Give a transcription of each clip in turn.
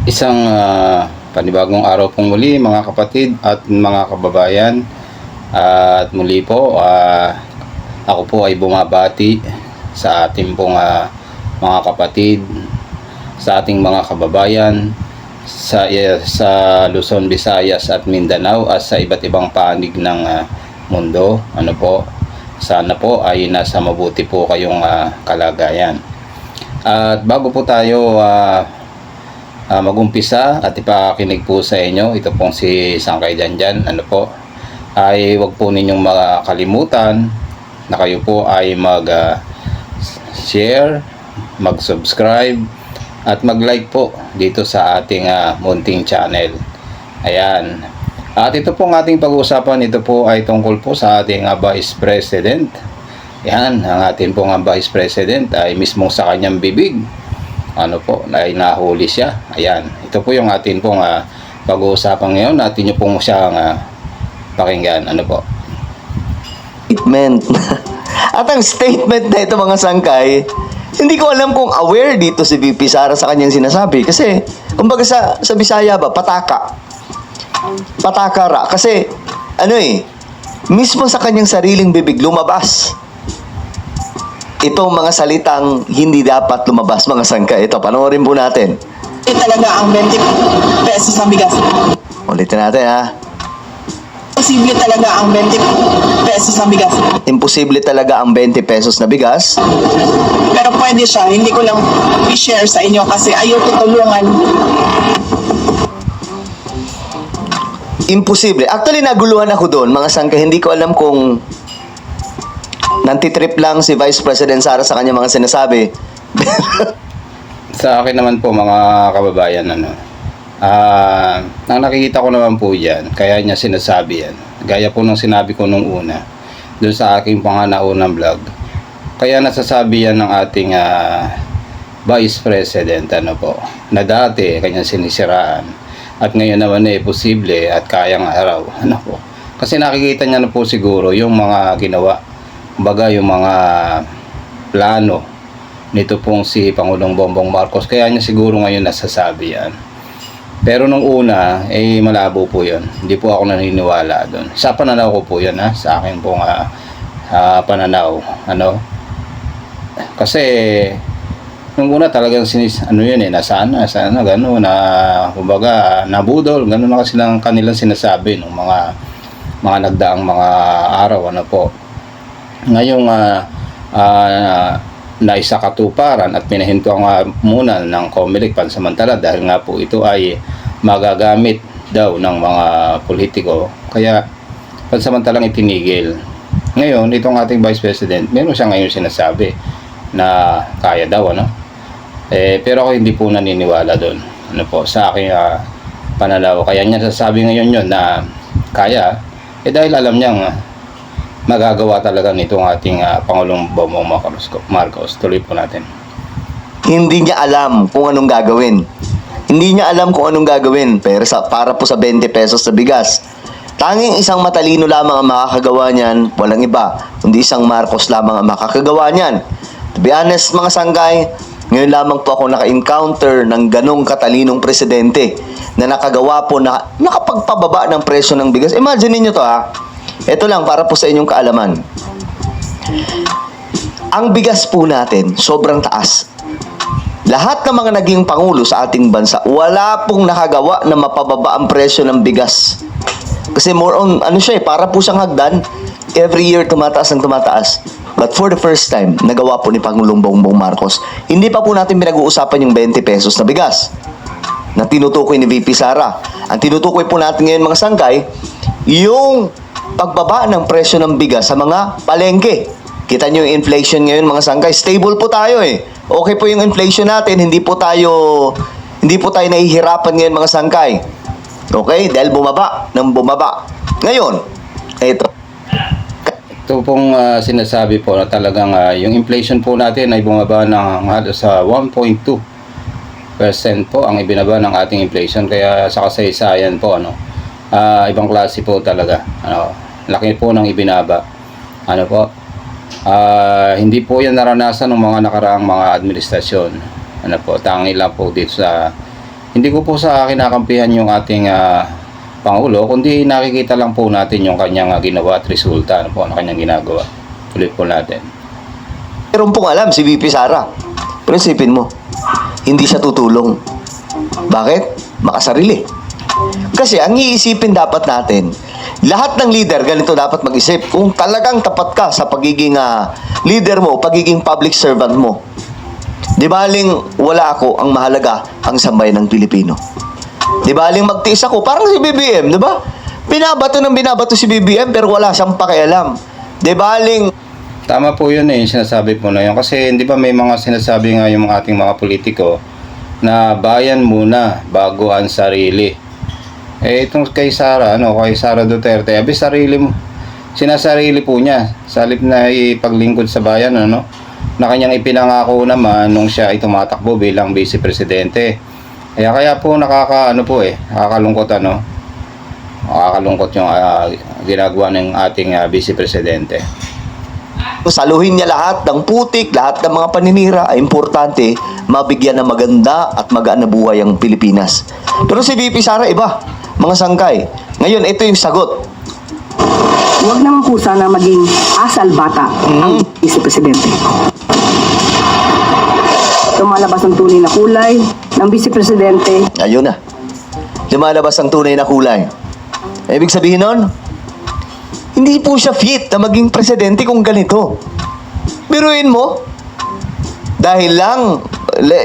Isang panibagong araw pong muli mga kapatid at mga kababayan. At muli po ako po ay bumabati sa ating pong mga kapatid, sa ating mga kababayan sa Luzon, Visayas at Mindanao at sa iba't ibang panig ng mundo. Ano po, sana po ay nasa mabuti po kayong kalagayan. At bago po tayo magumpisa at ipakinig po sa inyo, ito pong si Sangkay Janjan, ano po, ay wag po ninyong makalimutan na kayo po ay share, mag-subscribe at mag-like po dito sa ating munting channel. Ayan. At ito pong ating pag-uusapan, ito po ay tungkol po sa ating Vice President. Yan, ang ating pong Vice President ay mismo sa kanyang bibig, ano po, ay nahuli siya. Ayan, ito po yung atin pong pag-uusapan ngayon. Natin nyo pong siyang pakinggan. Ano po? Statement. At ang statement na ito, mga sangkay, hindi ko alam kung aware dito si VP Sara sa kanyang sinasabi. Kasi, kumbaga sa Bisaya ba, pataka. Patakara. Kasi, mismo sa kanyang sariling bibig, lumabas itong mga salitang hindi dapat lumabas, mga sangkay. Ito, panoorin po natin. Talaga ang 20 pesos na bigas. Ulitin natin, ha? Posible talaga ang 20 pesos na bigas. Imposible talaga ang 20 pesos na bigas. Pero pwede siya. Hindi ko lang i-share sa inyo kasi ayaw tutulungan. Imposible. Actually, naguluhan ako doon, mga sangkay. Hindi ko alam kung nantitrip lang si Vice President Sara sa kanya mga sinasabi. Sa akin naman po, mga kababayan, ang nakikita ko naman po yan, kaya niya sinasabi yan, gaya po ng sinabi ko nung una doon sa aking panganaunang vlog. Kaya nasasabi yan ng ating Vice President, ano po, na dati kanyang sinisiraan at ngayon naman posible at kayang araw, ano po, kasi nakikita niya na po siguro yung mga ginawa, baga yung mga plano nito pong si Pangulong Bongbong Marcos, kaya niya siguro ngayon nasasabi yan. Pero nung una, malabo po yun. Hindi po ako naniniwala doon. Sa pananaw ko po yun, sa akin pong pananaw. Ano? Kasi, nung una talagang nasaan na, gano'n, kumbaga, nabudol, gano'n na kasi lang kanilang sinasabi nung mga nagdaang mga araw, ano po. Ngayong naisakatuparan at pinahinto muna ng COMELEC pansamantala dahil nga po ito ay magagamit daw ng mga politiko, kaya pansamantalang itinigil. Ngayon, itong ating Vice President, meron siya ngayon sinasabi na kaya daw, pero ako hindi po naniniwala doon, po, sa aking pananaw. Kaya niya sasabi ngayon yun na kaya, dahil alam niyang magagawa talaga nitong ating Pangulong Bongbong Marcos. Tuloy po natin. Hindi niya alam kung anong gagawin. Hindi niya alam kung anong gagawin para po sa 20 pesos na bigas. Tanging isang matalino lamang ang makakagawa niyan, walang iba, kundi isang Marcos lamang ang makakagawa niyan. To be honest, mga sanggay, ngayon lamang po ako naka-encounter ng ganong katalinong presidente na nakagawa po na nakapagpababa ng presyo ng bigas. Imagine niyo to, ito lang para po sa inyong kaalaman. Ang bigas po natin, sobrang taas. Lahat ng mga naging pangulo sa ating bansa, wala pong nakagawa na mapababa ang presyo ng bigas. Kasi more on, para po siyang hagdan. Every year, tumataas ang tumataas. But for the first time, nagawa po ni Pangulong Bongbong Marcos. Hindi pa po natin pinag-uusapan yung 20 pesos na bigas na tinutukoy ni VP Sara. Ang tinutukoy po natin ngayon, mga sangkay, yung pagbaba ng presyo ng bigas sa mga palengke. Kita nyo yung inflation ngayon, mga sangkay. Stable po tayo Okay po yung inflation natin. Hindi po tayo nahihirapan ngayon, mga sangkay. Okay? Dahil bumaba. Ngayon, ito. Ito pong sinasabi po na talagang yung inflation po natin ay bumaba ng sa 1.2% po ang ibinaba ng ating inflation. Kaya sa kasaysayan po, ibang klase po talaga. Laki po ng ibinaba. Hindi po yan naranasan ng mga nakaraang mga administrasyon. Tangi lang po dito sa Hindi ko po sa kinakampihan yung ating Pangulo, kundi nakikita lang po natin yung kanyang ginawa at resulta, ano po, ang kanyang ginagawa. Ulit po natin. Meron pong alam si VP Sara. Pero isipin mo, hindi siya tutulong. Bakit? Makasarili. Kasi ang iisipin dapat natin, lahat ng leader, ganito dapat mag-isip. Kung talagang tapat ka sa pagiging leader mo, pagiging public servant mo, di baling wala ako, ang mahalaga, ang sambayan ng Pilipino. Di baling magtiis ako, parang si BBM, di ba? Binabato si BBM pero wala siyang pakialam. Di baling Tama po yun yung sinasabi po na yun. Kasi hindi ba may mga sinasabi nga yung ating mga politiko na bayan muna bago ang sarili. Itong kay Sara Duterte, sarili mo. Sinasarili po niya sa halip na ipaglingkod sa bayan, na kanyang ipinangako naman nung siya ay tumatakbo bilang vice presidente. Kaya po nakakalungkot Nakakalungkot yung ginagawa ng ating vice presidente. saluhin niya lahat ng putik, lahat ng mga paninira, ay importante mabigyan ng maganda at magaan na buhay ang Pilipinas. Pero si VP Sara iba, mga sangkay. Ngayon, ito yung sagot. Huwag naman po sana maging asal bata ang Vice Presidente. Lumalabas ang tunay na kulay ng Vice Presidente. Ayun na. Lumalabas ang tunay na kulay. Ibig sabihin nun, hindi po siya fit na maging presidente kung ganito. Biruin mo, dahil lang,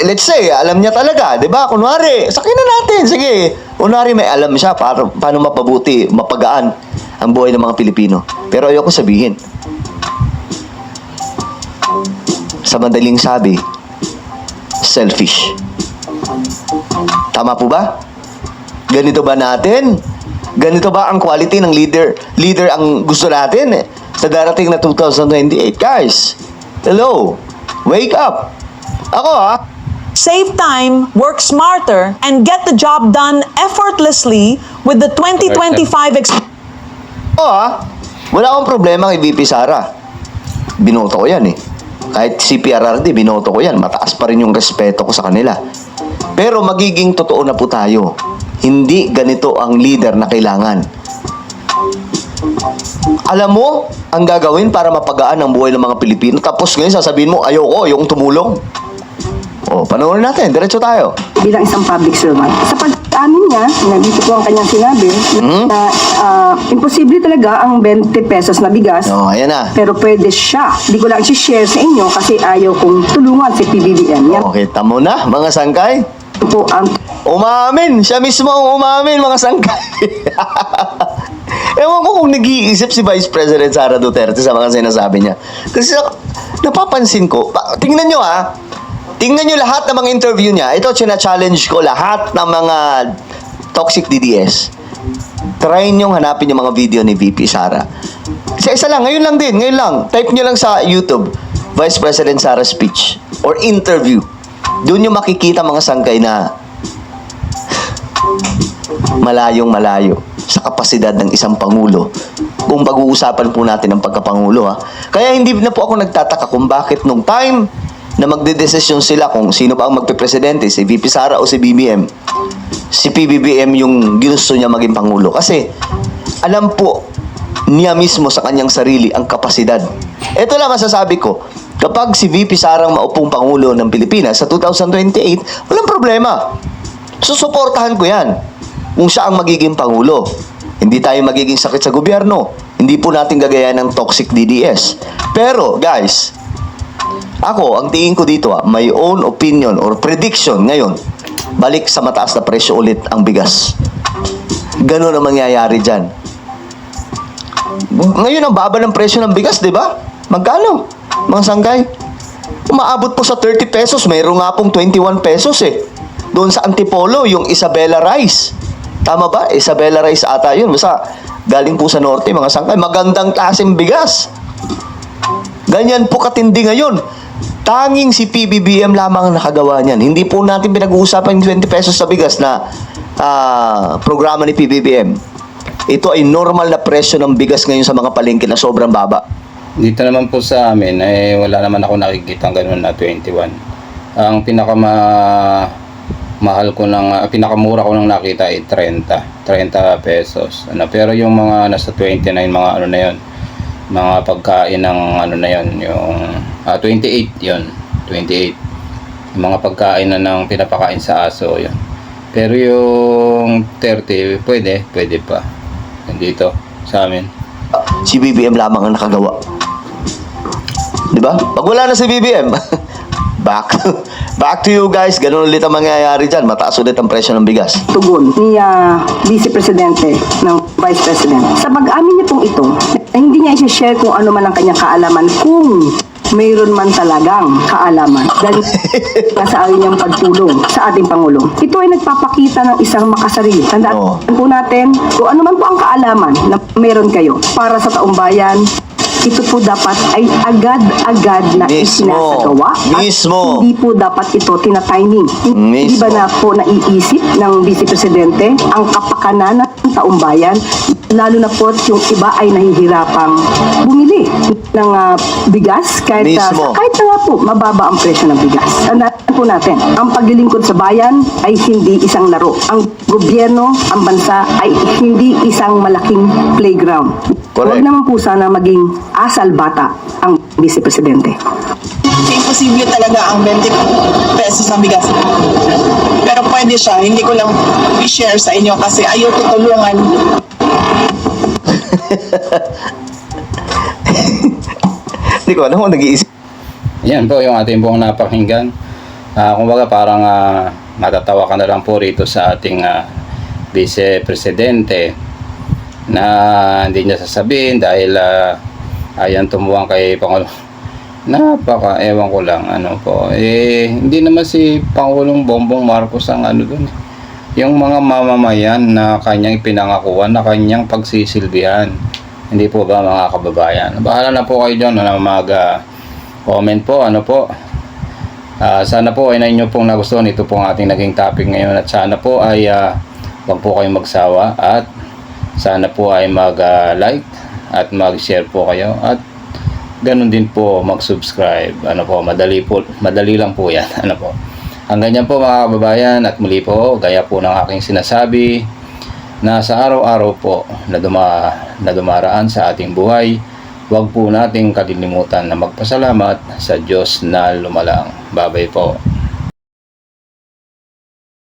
let's say, alam niya talaga, di ba? Kunwari, sakin na natin, sige. Kunwari may alam siya paano mapabuti, mapagaan ang buhay ng mga Pilipino. Pero ayoko sabihin. Sa madaling sabi, selfish. Tama po ba? Ganito ba natin? Ganito ba ang quality ng leader ang gusto natin sa darating na 2028? Guys, hello. Wake up. Ako Save time, work smarter, and get the job done effortlessly with the 2025 wala akong problema kay VP Sara. Binoto ko yan Kahit si PRRD, binoto ko yan. Mataas pa rin yung respeto ko sa kanila. Pero magiging totoo na po tayo. Hindi ganito ang leader na kailangan. Alam mo, ang gagawin para mapagaan ang buhay ng mga Pilipino, tapos ngayon sasabihin mo, ayokong tumulong. Panoorin natin. Diretso tayo. Bilang isang public servant. Sa pag-amin niya, dito po ang kanyang sinabi, na imposible talaga ang 20 pesos na bigas. Ayan na. Pero pwede siya. Hindi ko lang i-share sa inyo kasi ayaw kong tulungan si PBBM. Yan Kita mo na, mga sangkay. po ang Umamin! Siya mismo ang umamin, mga sangkay. Ewan ko kung nag-iisip si Vice President Sara Duterte sa mga sinasabi niya. Kasi napapansin ko, tingnan nyo tingnan nyo lahat ng mga interview niya. Ito, challenge ko lahat ng mga toxic DDS. Try nyo hanapin yung mga video ni VP Sara. Isa lang, ngayon lang. Type nyo lang sa YouTube, Vice President Sara speech or interview. Doon nyo makikita mga sangkay na malayong-malayo sa kapasidad ng isang Pangulo kung pag-uusapan po natin ang pagkapangulo. Kaya hindi na po ako nagtataka kung bakit nung time na magdedesisyon sila kung sino ba ang magpipresidente, si VP Sara o si BBM, si PBBM yung ginusto niya maging Pangulo. Kasi alam po niya mismo sa kanyang sarili ang kapasidad. Ito lang masasabi ko, kapag si VP Sara ang maupong Pangulo ng Pilipinas sa 2028, walang problema. Susuportahan ko yan kung siya ang magiging Pangulo. Hindi tayo magiging sakit sa gobyerno. Hindi po natin gagayan ng toxic DDS. Pero, guys, ako, ang tingin ko dito, my own opinion or prediction ngayon, balik sa mataas na presyo ulit ang bigas. Ganun ang mangyayari dyan. Ngayon, ang baba ng presyo ng bigas, di ba? Magkano? Mga sangkay? Umaabot po sa 30 pesos. Mayroon nga pong 21 pesos Doon sa Antipolo, yung Isabela Rice. Tama ba? Isabela Rice ata yun. Basta galing po sa norte, mga sangkay. Magandang klaseng bigas. Ganyan po katindi ngayon. Tanging si PBBM lamang ang nakagawa niyan. Hindi po natin pinag-uusapan yung 20 pesos sa bigas na programa ni PBBM. Ito ay normal na presyo ng bigas ngayon sa mga palengke na sobrang baba. Dito naman po sa amin, wala naman ako nakikita gano'n na 21. Ang mahal ko ng pinakamura ko nang nakita ay 30 pesos. Pero yung mga nasa 29 mga ano na yon, mga pagkain ng ano na yon, yung 28 yon, 28. Yung mga pagkain na ng pinapakain sa aso yon. Pero yung 30 pwede pa. Dito sa amin. Si BBM lamang ang nakagawa. Di ba? Pag wala na si BBM, back to you guys. Ganun ulit ang mangyayari dyan. Mataas ulit ang presyo ng bigas. Tugon ni Vice Presidente ng Vice President. Sa pag-amin niya pong ito, hindi niya i-share kung ano man ang kanyang kaalaman kung mayroon man talagang kaalaman dahil sa ayon niyang pagtulong sa ating Pangulo. Ito ay nagpapakita ng isang makasarili. Tandaan po natin kung ano man po ang kaalaman na mayroon kayo para sa taong bayan, ito po dapat ay agad-agad na isinasagawa at hindi po dapat ito tinatiming. Hindi ba na po naiisip ng Vice Presidente ang kapakanan ng taong bayan, lalo na po yung iba ay nahihirapang bumili ng bigas kahit na nga po mababa ang presyo ng bigas. Tandaan po natin, ang paglilingkod sa bayan ay hindi isang laro. Ang gobyerno, ang bansa ay hindi isang malaking playground. Huwag naman po sana maging asal bata ang Vice Presidente. Imposible talaga ang 20 pesos ng bigas. Pero pwede siya, hindi ko lang i-share sa inyo kasi ayaw tutulungan. Hindi ko alam kung nag-iisip. Yan po yung ating pong napakinggan. Kumbaga parang matatawa ka na lang po rito sa ating Vice Presidente na hindi niya sasabihin dahil ayan tumuwang kay Pangulo. Ewan ko lang hindi naman si Pangulong Bongbong Marcos ang dun. Yung mga mamamayan na kanyang pinangakuan na kanyang pagsisilbihan. Hindi po ba mga kababayan? Bahala na po kayo dyan na comment po sana po ay na inyo pong nagustuhan ito pong ating naging topic ngayon at sana po ay wag po kayong magsawa at sana po ay mag-like at mag-share po kayo at ganun din po mag-subscribe. Madali lang po yan. Hanggang yan po mga kababayan at muli po, gaya po ng aking sinasabi na sa araw-araw po na dumaraan sa ating buhay, huwag po nating kalilimutan na magpasalamat sa Diyos na lumalang. Babay po.